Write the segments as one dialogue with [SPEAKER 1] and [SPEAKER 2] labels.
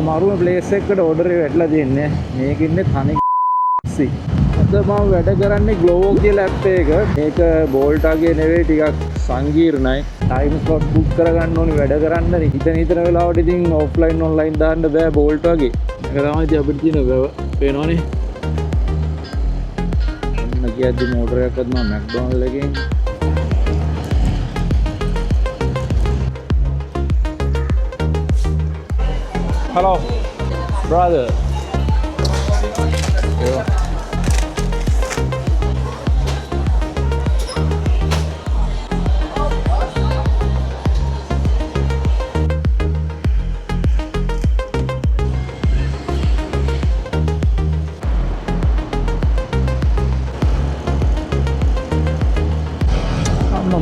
[SPEAKER 1] මරුම place එකකට order එක වැටලා තියෙන්නේ. මේක ඉන්නේ තනි සි. අද මම වැඩ කරන්නේ ග්ලෝවෝ කියලා ඇප් එක. මේක බෝල්ට් වගේ නෙවෙයි, ටිකක් සංකීර්ණයි. ටයිම් ස්ලොට් බුක් කරගන්න ඕනි වැඩ කරන්න. හිතන වෙලාවට ඉතින් ඔෆ්ලයින් ඔන්ලයින් දාන්න බෑ බෝල්ට් වගේ. ඒක තමයි ඉතින් අපිට තියෙන පේනවනේ. මම කියද්දි මෝටර් එකක්වත් මම මැක්ඩොනල්ඩ් එකෙන් Hello, brother. Yeah.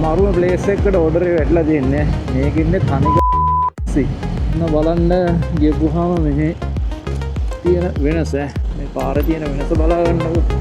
[SPEAKER 1] මරුම ප්ලේස් එකකට ඕඩර් එක වැටලා තියෙන්නේ. මේක ඉන්නේ තනි සි. බලන්න ගියපුවාම මෙහි තියෙන වෙනස, මේ පාරේ තියෙන වෙනස බලා ගන්නකො.